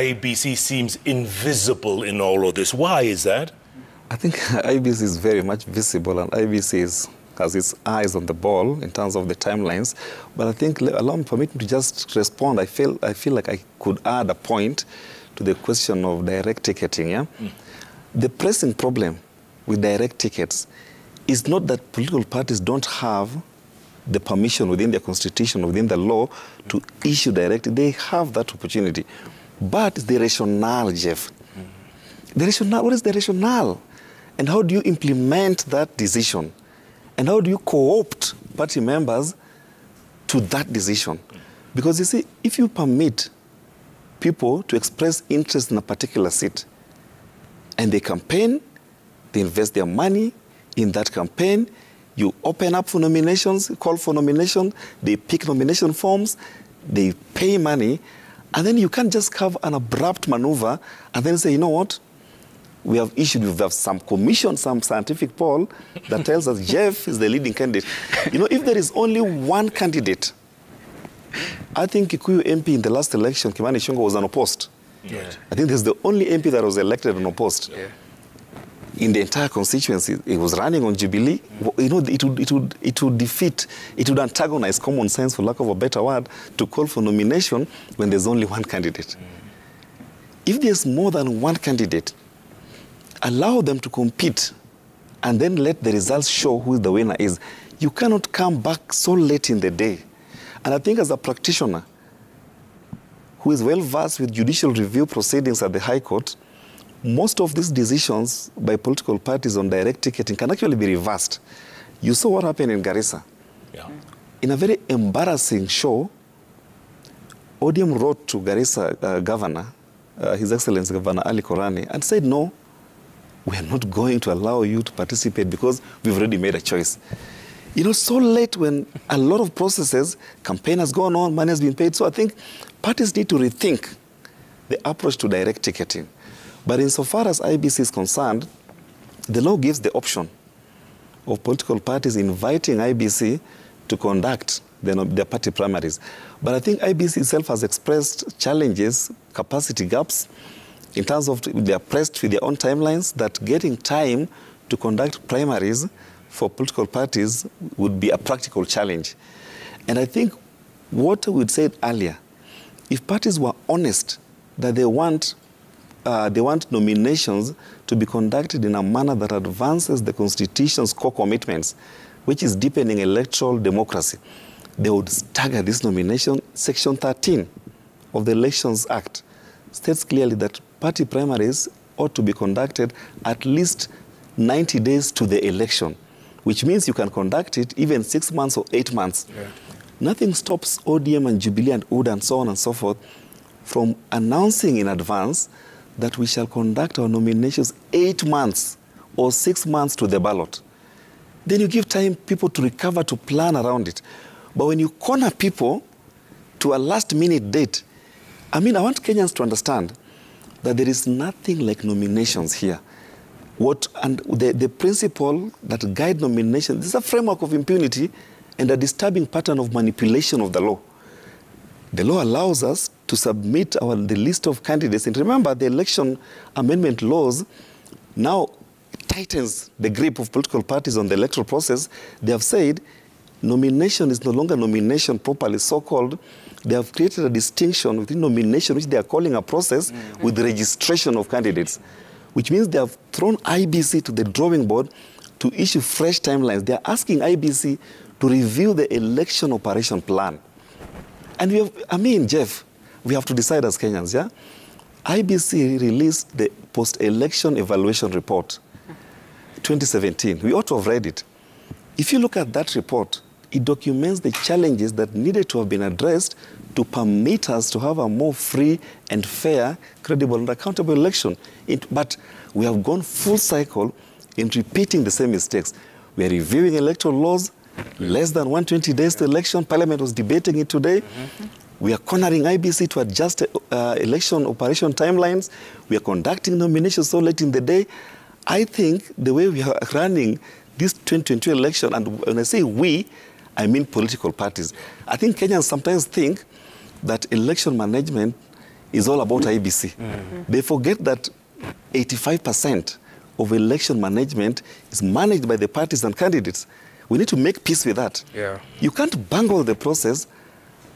IBC seems invisible in all of this. Why is that? I think IBC is very much visible, and IBC has its eyes on the ball in terms of the timelines. But I think, allow me, permit me to just respond. I feel like I could add a point to the question of direct ticketing. Yeah? The pressing problem with direct tickets is not that political parties don't have the permission within their constitution, within the law, to issue direct. They have that opportunity. But the rationale, Jeff. The rationale, what is the rationale? And how do you implement that decision? And how do you co-opt party members to that decision? Because you see, if you permit people to express interest in a particular seat, and they campaign, they invest their money in that campaign, you open up for nominations, call for nomination, they pick nomination forms, they pay money, and then you can't just have an abrupt maneuver and then say, you know what? We have some commission, some scientific poll that tells us Jeff is the leading candidate. You know, if there is only one candidate, I think Kikuyu MP in the last election, Kimani Ichung'wah, was unopposed. Yeah. I think this is the only MP that was elected unopposed. Yeah. In the entire constituency, it was running on Jubilee. You know, it would antagonize common sense, for lack of a better word, to call for nomination when there's only one candidate. If there's more than one candidate, allow them to compete and then let the results show who the winner is. You cannot come back so late in the day. And I think as a practitioner who is well versed with judicial review proceedings at the High Court, most of these decisions by political parties on direct ticketing can actually be reversed. You saw what happened in Garissa. Yeah. In a very embarrassing show, ODM wrote to Garissa governor, His Excellency Governor Ali Korani, and said, no, we are not going to allow you to participate because we've already made a choice. You know, so late when a lot of processes, campaign has gone on, money has been paid. So I think parties need to rethink the approach to direct ticketing. But insofar as IBC is concerned, the law gives the option of political parties inviting IBC to conduct their party primaries. But I think IBC itself has expressed challenges, capacity gaps, in terms of they are pressed with their own timelines, that getting time to conduct primaries for political parties would be a practical challenge. And I think what we said earlier, if parties were honest that they want nominations to be conducted in a manner that advances the Constitution's core commitments, which is deepening electoral democracy, they would stagger this nomination. Section 13 of the Elections Act states clearly that party primaries ought to be conducted at least 90 days to the election, which means you can conduct it even 6 months or 8 months. Yeah. Nothing stops ODM and Jubilee and UDA and so on and so forth from announcing in advance that we shall conduct our nominations 8 months or 6 months to the ballot. Then you give time people to recover, to plan around it. But when you corner people to a last-minute date, I mean, I want Kenyans to understand that there is nothing like nominations here. And the principle that guide nominations, this is a framework of impunity and a disturbing pattern of manipulation of the law. The law allows us to submit the list of candidates. And remember, the election amendment laws now tightens the grip of political parties on the electoral process. They have said nomination is no longer nomination properly so-called. They have created a distinction within nomination, which they are calling a process, with the registration of candidates, which means they have thrown IBC to the drawing board to issue fresh timelines. They are asking IBC to review the election operation plan. And we have, Jeff, we have to decide as Kenyans, yeah? IBC released the post-election evaluation report, 2017. We ought to have read it. If you look at that report, it documents the challenges that needed to have been addressed to permit us to have a more free and fair, credible and accountable election. But we have gone full cycle in repeating the same mistakes. We are reviewing electoral laws, less than 120 days to election. Parliament was debating it today. We are cornering IBC to adjust election operation timelines. We are conducting nominations so late in the day. I think the way we are running this 2022 election, and when I say we, I mean political parties. I think Kenyans sometimes think that election management is all about IBC. They forget that 85% of election management is managed by the parties and candidates. We need to make peace with that. Yeah. You can't bungle the process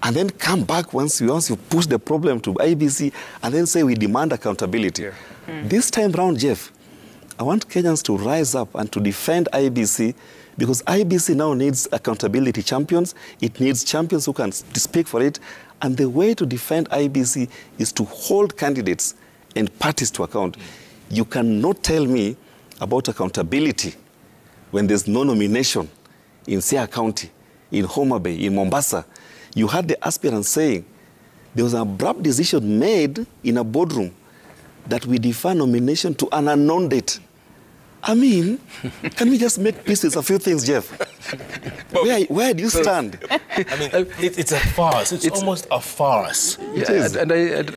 and then come back once you push the problem to IBC and then say we demand accountability. Yeah. This time round, Jeff, I want Kenyans to rise up and to defend IBC, because IBC now needs accountability champions. It needs champions who can speak for it. And the way to defend IBC is to hold candidates and parties to account. You cannot tell me about accountability when there's no nomination in Siaya County, in Homa Bay, in Mombasa. You had the aspirants saying there was an abrupt decision made in a boardroom that we defer nomination to an unknown date. I mean, can we just make peace with a few things, Jeff? Where do you stand? I mean, it's a farce. It's almost a farce. Yeah, and